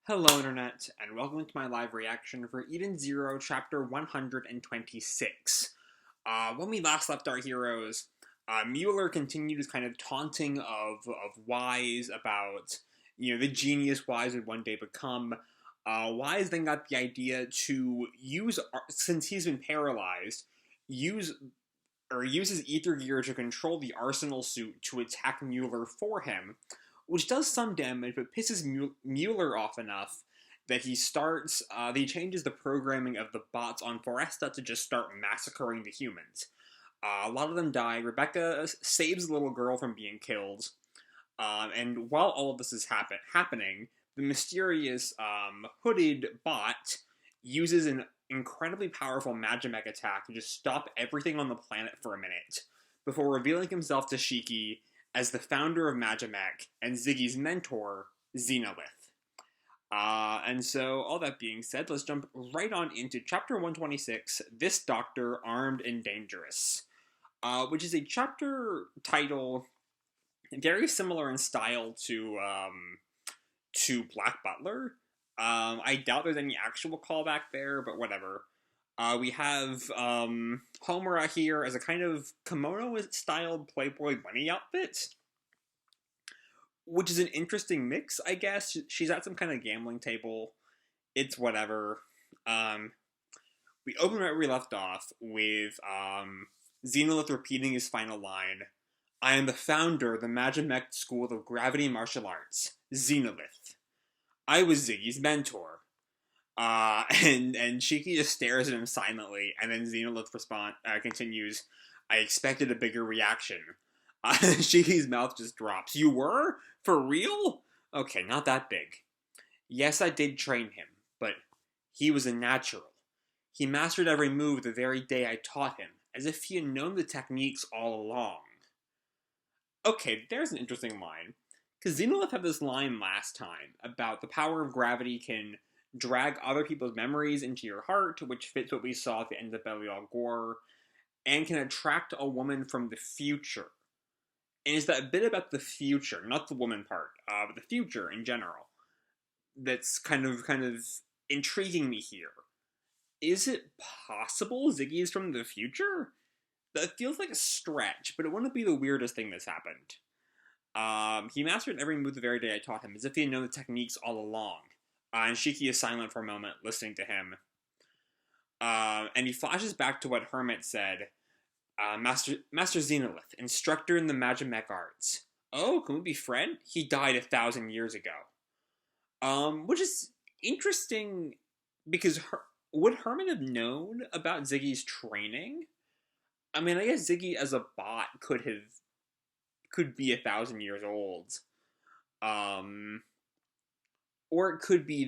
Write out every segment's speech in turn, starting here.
Hello Internet, and welcome to my live reaction for Eden Zero, Chapter 126. When we last left our heroes, Müller continued his kind of taunting of Weisz about, the genius Weisz would one day become. Weisz then got the idea to use, since he's been paralyzed, use his ether gear to control the arsenal suit to attack Müller for him, which does some damage, but pisses Müller off enough that he changes the programming of the bots on Foresta to just start massacring the humans. A lot of them die. Rebecca saves the little girl from being killed. And while all of this is happening, the mysterious hooded bot uses an incredibly powerful Magimech attack to just stop everything on the planet for a minute, before revealing himself to Shiki as the founder of Magimech and Ziggy's mentor, Xenolith. And so, all that being said, let's jump right on into Chapter 126, This Doctor, Armed and Dangerous, which is a chapter title very similar in style to Black Butler. I doubt there's any actual callback there, but whatever. We have Homura here as a kind of kimono-styled Playboy bunny outfit, which is an interesting mix, I guess. She's at some kind of gambling table. It's whatever. We open right where we left off with Xenolith repeating his final line. I am the founder of the Magimech School of Gravity Martial Arts, Xenolith. I was Ziggy's mentor. And Shiki just stares at him silently, and then Xenolith continues, I expected a bigger reaction. Shiki's mouth just drops. You were? For real? Okay, not that big. Yes, I did train him, but he was a natural. He mastered every move the very day I taught him, as if he had known the techniques all along. Okay, there's an interesting line, because Xenolith had this line last time about the power of gravity can drag other people's memories into your heart, which fits what we saw at the end of Belial Gore, and can attract a woman from the future. And it's that bit about the future, not the woman part, but the future in general, that's kind of intriguing me here. Is it possible Ziggy is from the future? That feels like a stretch, but it wouldn't be the weirdest thing that's happened. He mastered every move the very day I taught him, as if he had known the techniques all along. And Shiki is silent for a moment, listening to him. And he flashes back to what Hermit said. Master Xenolith, instructor in the Magimech arts. Oh, can we be friends? He died 1,000 years ago. Which is interesting, because would Hermit have known about Ziggy's training? I mean, I guess Ziggy as a bot could be 1,000 years old. Or it could be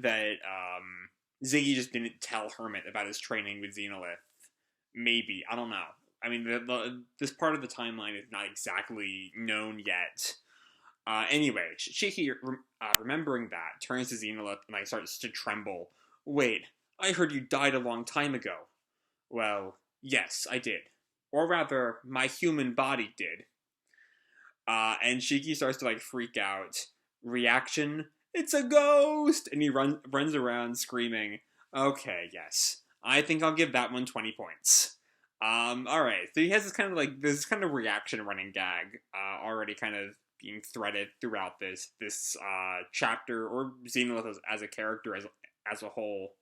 that Ziggy just didn't tell Hermit about his training with Xenolith. Maybe. I don't know. I mean, this part of the timeline is not exactly known yet. Anyway, Shiki, remembering that, turns to Xenolith and starts to tremble. Wait, I heard you died a long time ago. Well, yes, I did. Or rather, my human body did. And Shiki starts to freak out. Reaction? It's a ghost! And he runs around screaming. Okay, yes. I think I'll give that one 20 points. Alright, so he has this kind of reaction running gag, already kind of being threaded throughout this chapter, or Xenolith as a character as a whole.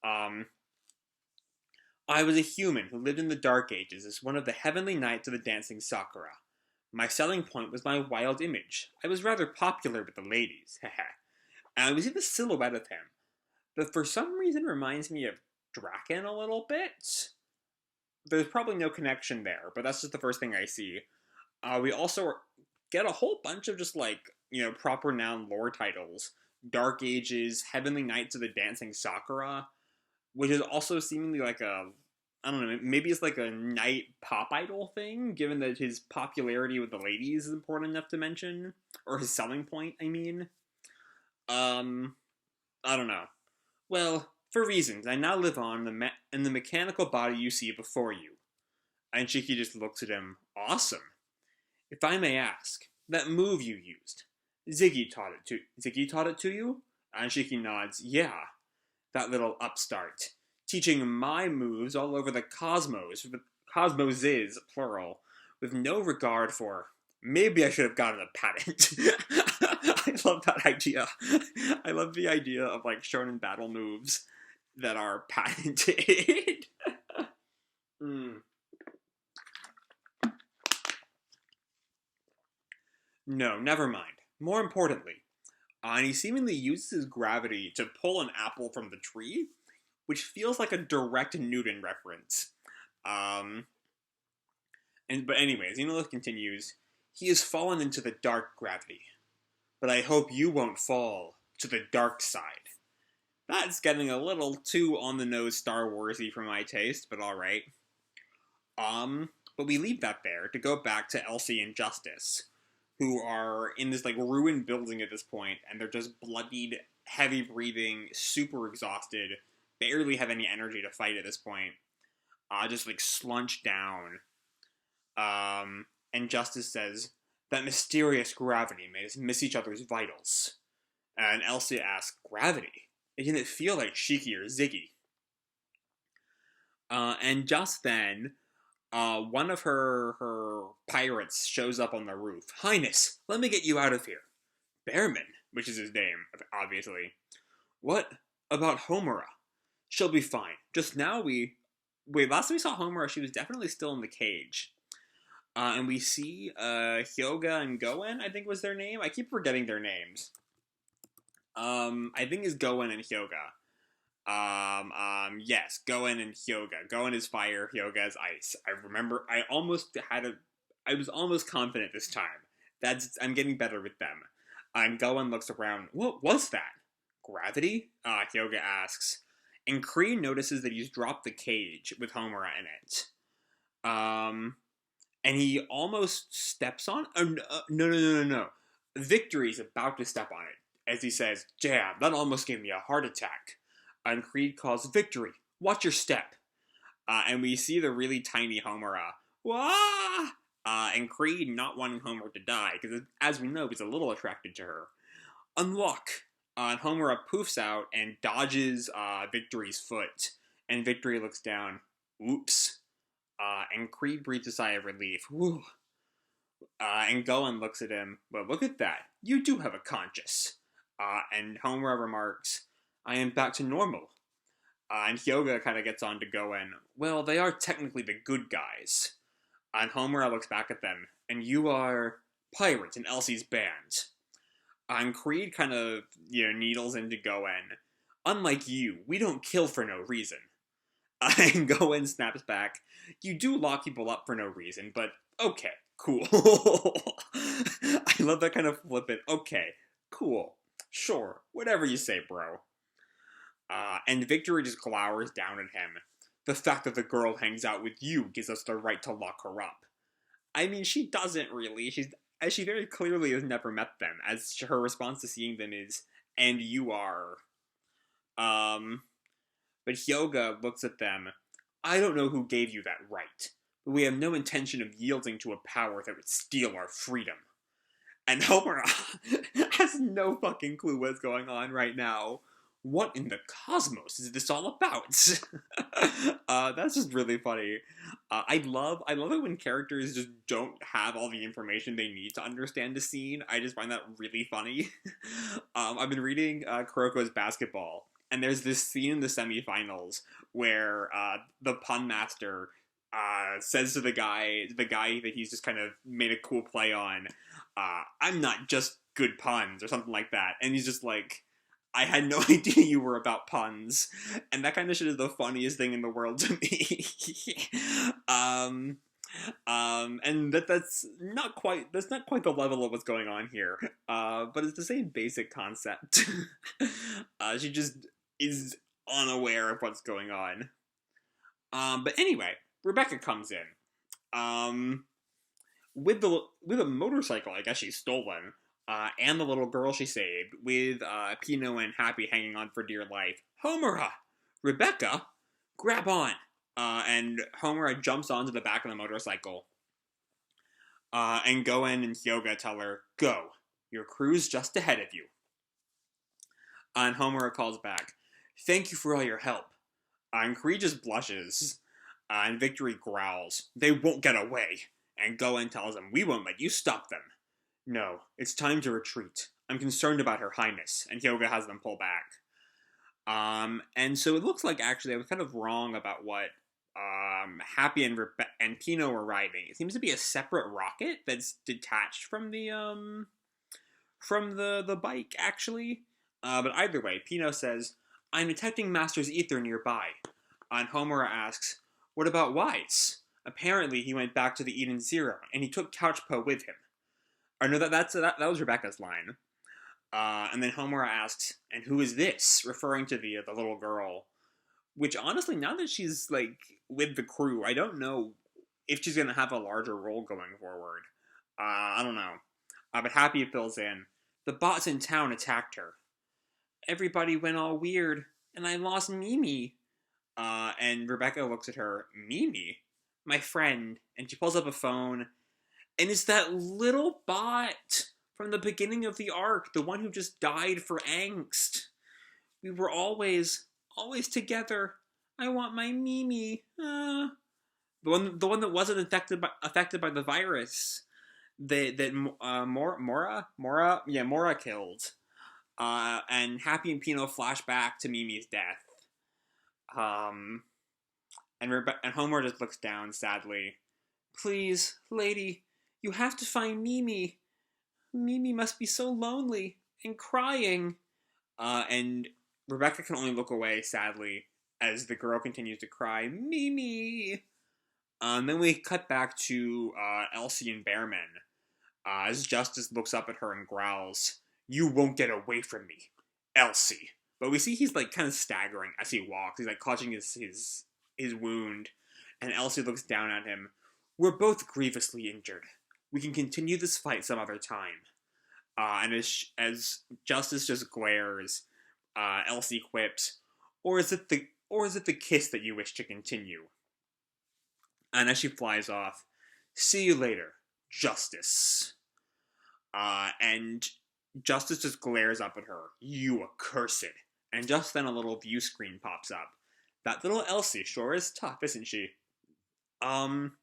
I was a human who lived in the Dark Ages as one of the heavenly knights of the Dancing Sakura. My selling point was my wild image. I was rather popular with the ladies, heh. And we see the silhouette of him, that for some reason reminds me of Draken a little bit. There's probably no connection there, but that's just the first thing I see. We also get a whole bunch of just proper noun lore titles. Dark Ages, Heavenly Knights of the Dancing Sakura, which is also seemingly I don't know, maybe it's a knight pop idol thing, given that his popularity with the ladies is important enough to mention. Or his selling point, I mean. I don't know. Well, for reasons, I now live on in the mechanical body you see before you. And Shiki just looks at him. Awesome. If I may ask, that move you used, Ziggy taught it to you? And Shiki nods. Yeah, that little upstart. Teaching my moves all over the cosmoses, plural, with no regard for... Maybe I should have gotten a patent. I love that idea. I love the idea of, like, shonen battle moves that are patented. mm. No, never mind. More importantly, and he seemingly uses his gravity to pull an apple from the tree, which feels like a direct Newton reference. But anyways, Enolith continues, he has fallen into the dark gravity, but I hope you won't fall to the dark side. That's getting a little too on the nose Star Wars-y for my taste, but alright. But we leave that there to go back to Elsie and Justice, who are in this, like, ruined building at this point, and they're just bloodied, heavy breathing, super exhausted, barely have any energy to fight at this point. Just, like, slunched down. And Justice says, that mysterious gravity made us miss each other's vitals. And Elsie asks, gravity? It didn't feel like Shiki or Ziggy. And just then, one of her pirates shows up on the roof. Highness, let me get you out of here. Bearman, which is his name, obviously. What about Homura? She'll be fine. Just now last time we saw Homura, she was definitely still in the cage. And we see Hyoga and Goen, I think was their name. I keep forgetting their names. I think it's Goen and Hyoga. Yes, Goen and Hyoga. Goen is fire, Hyoga is ice. I remember, I was almost confident this time. I'm getting better with them. And Goen looks around. What was that? Gravity? Hyoga asks. And Kleene notices that he's dropped the cage with Homura in it. And he almost steps on... Oh, no. Victory's about to step on it, as he says, damn, that almost gave me a heart attack. And Kleene calls, Victory, watch your step. And we see the really tiny Homura. Wah! And Kleene not wanting Homura to die, because as we know, he's a little attracted to her. Unlock! And Homura poofs out and dodges Victory's foot. And Victory looks down. Oops. And Kleene breathes a sigh of relief. Whew. And Goen looks at him. Well, look at that. You do have a conscience. And Homura remarks, I am back to normal. And Hyoga kind of gets on to Goen. Well, they are technically the good guys. And Homura looks back at them. And you are pirates in Elsie's band. And Kleene kind of, needles into Goen. Unlike you, we don't kill for no reason. And Goen snaps back. You do lock people up for no reason, but okay, cool. I love that kind of flippant. Okay, cool. Sure, whatever you say, bro. And Victory just glowers down at him. The fact that the girl hangs out with you gives us the right to lock her up. I mean, she doesn't really. She very clearly has never met them, as her response to seeing them is, and you are. But Hyoga looks at them. I don't know who gave you that right, but we have no intention of yielding to a power that would steal our freedom. And Homura has no fucking clue what's going on right now. What in the cosmos is this all about? That's just really funny. I love it when characters just don't have all the information they need to understand the scene. I just find that really funny. I've been reading Kuroko's Basketball, and there's this scene in the semifinals where the pun master says to the guy that he's just kind of made a cool play on, I'm not just good puns, or something like that. And he's just like, I had no idea you were about puns. And that kind of shit is the funniest thing in the world to me. And that's not quite the level of what's going on here. But it's the same basic concept. She just is unaware of what's going on. But anyway, Rebecca comes in. With a motorcycle, I guess she's stolen, and the little girl she saved, with Pino and Happy hanging on for dear life. Homura! Rebecca! Grab on! And Homura jumps onto the back of the motorcycle. And Goen and Hyoga tell her, go. Your crew's just ahead of you. And Homura calls back, "Thank you for all your help." And Kree just blushes. And Victory growls, "They won't get away." And Goen tells him, "We won't let you stop them." "No, it's time to retreat. I'm concerned about Her Highness." And Hyoga has them pull back. And so it looks like actually I was kind of wrong about what Happy and Pino were riding. It seems to be a separate rocket that's detached from the bike actually. But either way, Pino says, "I'm detecting Master's ether nearby." And Homura asks, "What about Weisz? Apparently he went back to the Eden Zero, and he took Couchpo with him." Or no, that was Rebecca's line. And then Homura asks, "And who is this?" referring to the little girl. Which, honestly, now that she's, like, with the crew, I don't know if she's going to have a larger role going forward. I don't know. But Happy fills in, "The bots in town attacked her. Everybody went all weird, and I lost Mimi." And Rebecca looks at her, "Mimi? My friend." And she pulls up a phone, and it's that little bot from the beginning of the arc, the one who just died for angst. "We were always together. I want my Mimi." The one that wasn't affected by the virus that Mora killed. And Happy and Pino flash back to Mimi's death. And Homer just looks down sadly. "Please, lady, you have to find Mimi. Mimi must be so lonely and crying." And Rebecca can only look away sadly as the girl continues to cry, "Mimi." Then we cut back to Elsie and Bearman as Justice looks up at her and growls, "You won't get away from me, Elsie." But we see he's like kind of staggering as he walks. He's like clutching his wound, and Elsie looks down at him. "We're both grievously injured. We can continue this fight some other time." And as Justice just glares, Elsie quips, or is it the kiss that you wish to continue?" And as she flies off, "See you later, Justice." And Justice just glares up at her, "You accursed." And just then a little view screen pops up. That little Elsie sure is tough, isn't she? And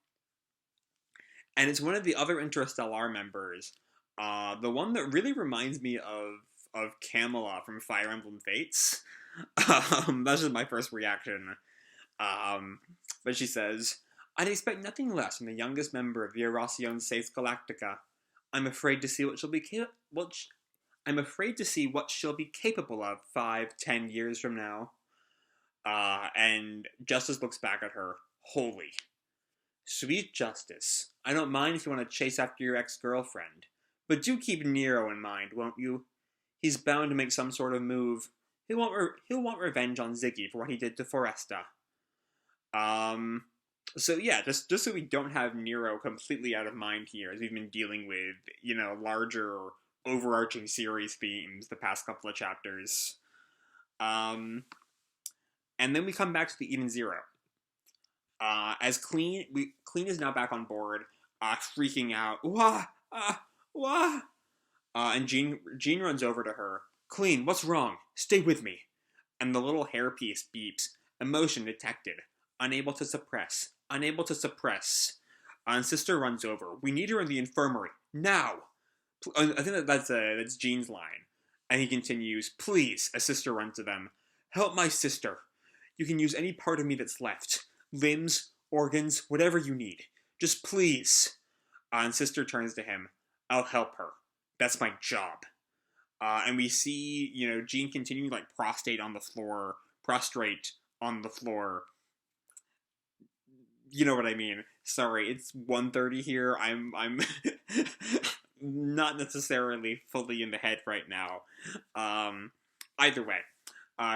it's one of the other Interstellar members, the one that really reminds me of Camilla from Fire Emblem Fates. That's just my first reaction. But she says, "I'd expect nothing less from the youngest member of the Erasion Seis Galactica. I'm afraid to see what she'll be capable of 5-10 years from now." And Justice looks back at her, "Holy. Sweet Justice, I don't mind if you want to chase after your ex-girlfriend, but do keep Nero in mind, won't you? He's bound to make some sort of move. He'll want revenge on Ziggy for what he did to Foresta." So yeah, just so we don't have Nero completely out of mind here, as we've been dealing with, larger overarching series themes the past couple of chapters. And then we come back to the Eden Zero. As Kleene is now back on board, freaking out, "Wah! Wah!" And Jean runs over to her. "Kleene, what's wrong? Stay with me." And the little hairpiece beeps. Emotion detected. Unable to suppress. And Sister runs over. "We need her in the infirmary. Now!" I think that's Jean's line. And he continues, "Please," as Sister runs to them. "Help my sister. You can use any part of me that's left. Limbs, organs, whatever you need. Just please." And Sister turns to him. "I'll help her. That's my job." And we see, Jean continuing prostrate on the floor. You know what I mean. Sorry, it's 1:30 here. I'm not necessarily fully in the head right now. Either way,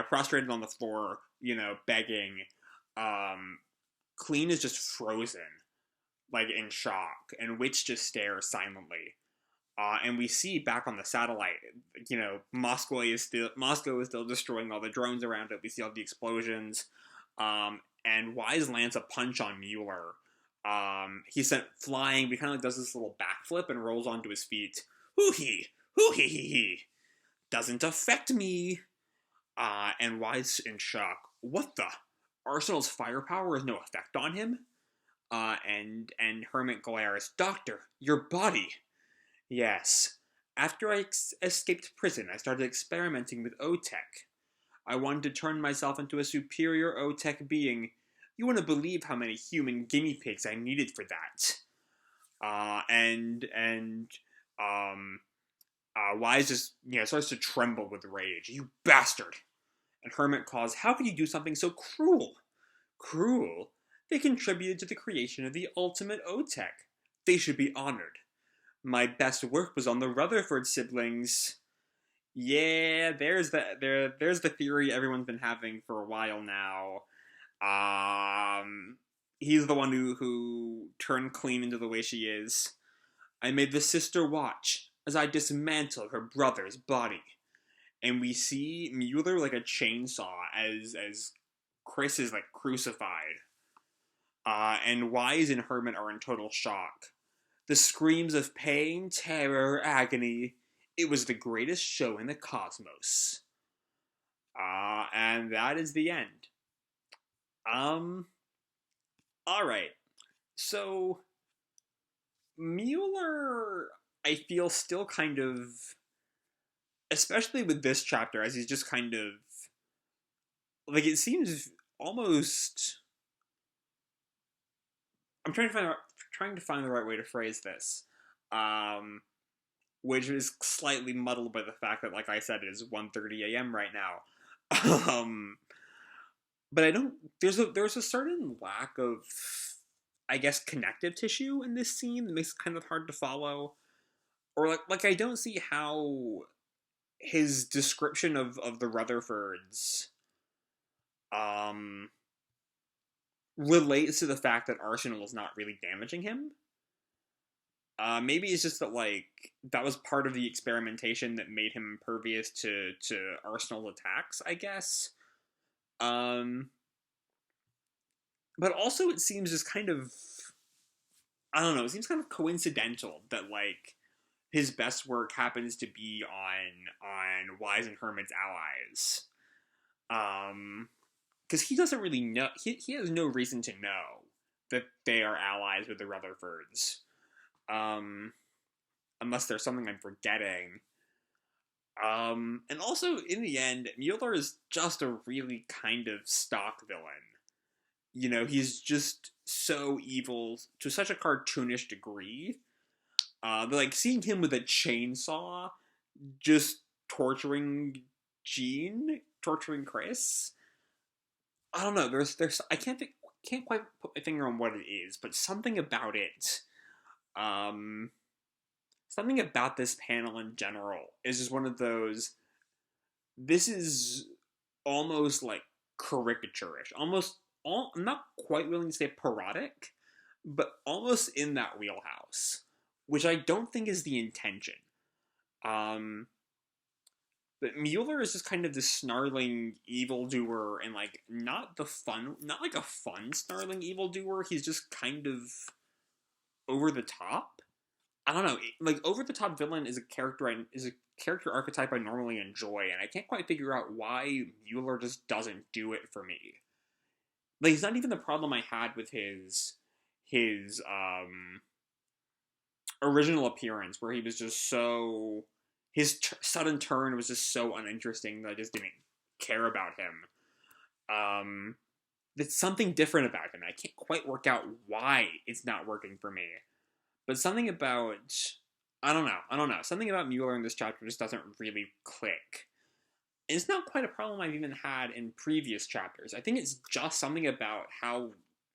prostrated on the floor, begging. Kleene is just frozen, in shock, and Witch just stares silently. And we see back on the satellite, Moscow is still destroying all the drones around it. We see all the explosions. And Weisz lands a punch on Müller. He's sent flying, but he kind of does this little backflip and rolls onto his feet. Hoo-hee! Hoo-hee-hee-hee! Doesn't affect me! And Weisz in shock. What the? Arsenal's firepower has no effect on him? And Hermit glares, Doctor, your body! Yes. After I escaped prison, I started experimenting with O-Tech. I wanted to turn myself into a superior O-Tech being. You wouldn't believe how many human guinea pigs I needed for that. Weisz just, starts to tremble with rage. You bastard! And Hermit calls, how could you do something so cruel? Cruel? They contributed to the creation of the ultimate O-Tech. They should be honored. My best work was on the Rutherford siblings. Yeah, there's the theory everyone's been having for a while now. He's the one who turned Kleene into the way she is. I made the sister watch as I dismantled her brother's body. And we see Müller like a chainsaw as Chris is like crucified. And Weisz and Hermit are in total shock. The screams of pain, terror, agony. It was the greatest show in the cosmos. And that is the end. Alright. So, Müller, I feel, still kind of, especially with this chapter, as he's just kind of, like, it seems almost, I'm trying to find the right way to phrase this, which is slightly muddled by the fact that, like I said, it is 1:30 a.m. right now. But I don't. There's a certain lack of, I guess, connective tissue in this scene that makes it kind of hard to follow, or like I don't see how his description of the Rutherfords relates to the fact that Arsenal is not really damaging him. Maybe it's just that, like, that was part of the experimentation that made him impervious to Arsenal's attacks, I guess. But also it seems just kind of, I don't know, it seems kind of coincidental that, like, his best work happens to be on Weisz and Hermit's allies. Because he doesn't really know, he has no reason to know that they are allies with the Rutherfords. Unless there's something I'm forgetting. And also, in the end, Müller is just a really kind of stock villain. He's just so evil to such a cartoonish degree. Like, seeing him with a chainsaw just torturing Chris. I don't know, there's I can't quite put my finger on what it is, but something about it, something about this panel in general is just one of those, this is almost like caricaturish, I'm not quite willing to say parodic, but almost in that wheelhouse, which I don't think is the intention. But Müller is just kind of this snarling evildoer, and like not like a fun snarling evildoer. He's just kind of over the top. I don't know, like over the top villain is a character archetype I normally enjoy, and I can't quite figure out why Müller just doesn't do it for me. Like, it's not even the problem I had with his original appearance, where he was just so, his sudden turn was just so uninteresting that I just didn't care about him. There's something different about him. I can't quite work out why it's not working for me. But something about, I don't know. Something about Müller in this chapter just doesn't really click. And it's not quite a problem I've even had in previous chapters. I think it's just something about how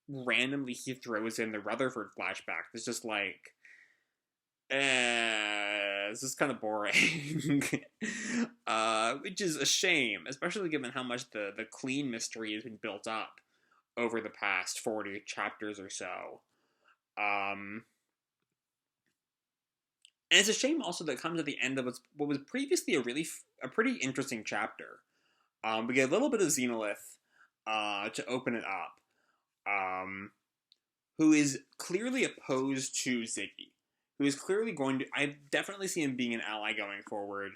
randomly he throws in the Rutherford flashback. It's just like, this is kind of boring. Which is a shame, especially given how much the Kleene mystery has been built up over the past 40 chapters or so. And it's a shame also that it comes at the end of what was previously a pretty interesting chapter. We get a little bit of Xenolith to open it up, who is clearly opposed to Ziggy, who is clearly I definitely see him being an ally going forward.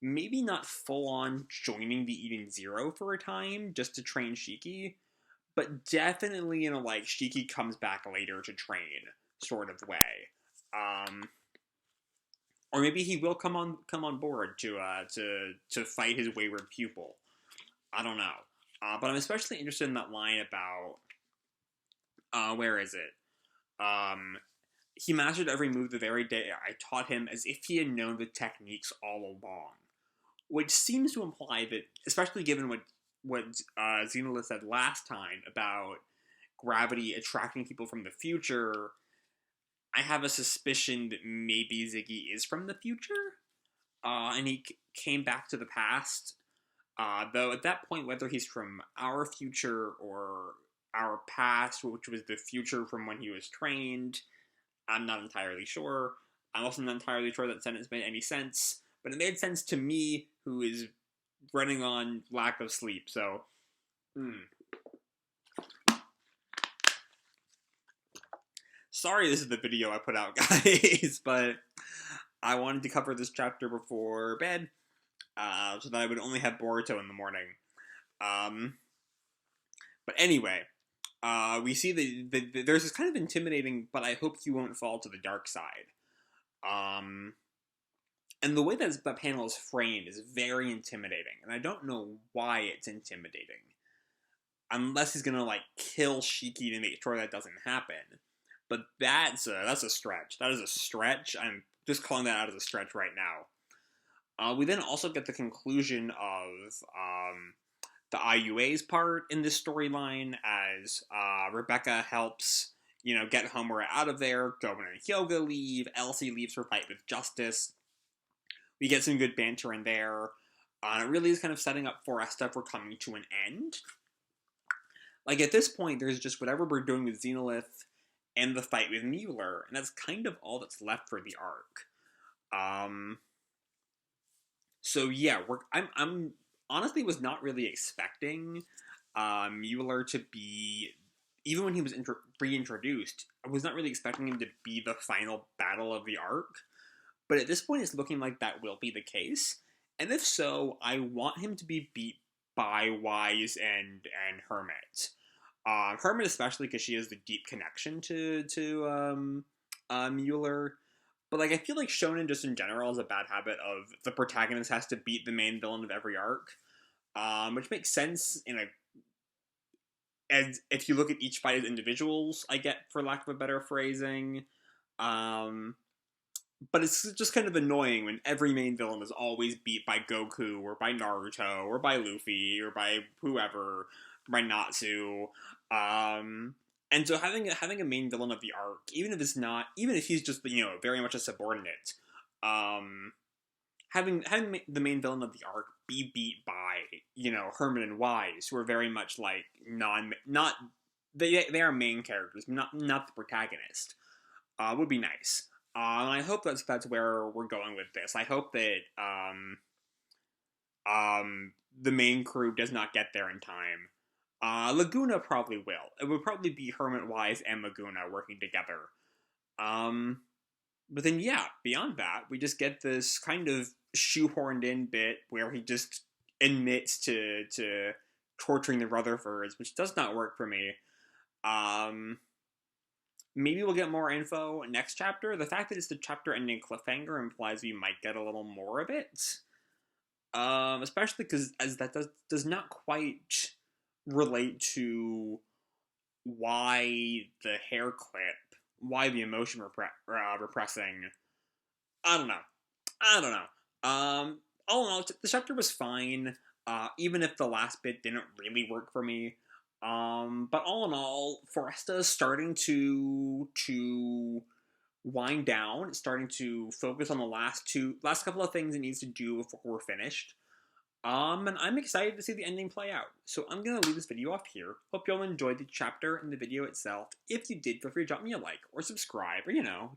maybe not full-on joining the Eden Zero for a time, just to train Shiki, but definitely in a, like, Shiki comes back later to train sort of way. Or maybe he will come on board to fight his wayward pupil. I don't know. But I'm especially interested in that line about, where is it? He mastered every move the very day I taught him as if he had known the techniques all along. Which seems to imply that, especially given what Xenolith said last time about gravity attracting people from the future, I have a suspicion that maybe Ziggy is from the future, and he came back to the past. Though at that point, whether he's from our future or our past, which was the future from when he was trained, I'm not entirely sure. I'm also not entirely sure that sentence made any sense, but it made sense to me, who is running on lack of sleep, so... Sorry this is the video I put out, guys, but I wanted to cover this chapter before bed, so that I would only have Boruto in the morning. But anyway, we see that there's this kind of intimidating, but I hope you won't fall to the dark side. And the way that panel is framed is very intimidating, and I don't know why it's intimidating. Unless he's gonna, like, kill Shiki to make sure that doesn't happen. But that's a stretch. That is a stretch. I'm just calling that out as a stretch right now. We then also get the conclusion of the IUA's part in this storyline as Rebecca helps, get Homura out of there. Goben and Hyoga leave. Elsie leaves for fight with Justice. We get some good banter in there. It really is kind of setting up for Foresta for coming to an end. Like, at this point, there's just whatever we're doing with Xenolith and the fight with Müller, and that's kind of all that's left for the arc. So yeah, I'm honestly was not really expecting Müller to be, even when he was reintroduced, I was not really expecting him to be the final battle of the arc. But at this point, it's looking like that will be the case. And if so, I want him to be beat by Weisz and Hermit. Hermit especially because she has the deep connection to Müller. But, like, I feel like shonen just in general has a bad habit of the protagonist has to beat the main villain of every arc. Which makes sense as if you look at each fight as individuals, I get, for lack of a better phrasing. But it's just kind of annoying when every main villain is always beat by Goku, or by Naruto, or by Luffy, or by whoever, by Natsu. And so having a main villain of the arc, even if he's just, very much a subordinate, having the main villain of the arc be beat by, Hermit and Weisz, who are very much like they are main characters, not the protagonist, would be nice. And I hope that's where we're going with this. I hope that the main crew does not get there in time. Laguna probably will. It would probably be Hermit, Weisz, and Laguna working together. But then, yeah, beyond that, we just get this kind of shoehorned in bit where he just admits to torturing the Rutherfords, which does not work for me. Maybe we'll get more info next chapter. The fact that it's the chapter ending cliffhanger implies we might get a little more of it. Especially because as that does not quite relate to why the hair clip, why the emotion repressing. I don't know. All in all, the chapter was fine, even if the last bit didn't really work for me. But all in all, Foresta is starting to wind down. It's starting to focus on the last couple of things it needs to do before we're finished. And I'm excited to see the ending play out. So I'm gonna leave this video off here. Hope y'all enjoyed the chapter and the video itself. If you did, feel free to drop me a like or subscribe, or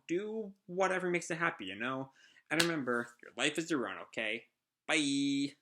do whatever makes you happy, And remember, your life is your own, okay? Bye!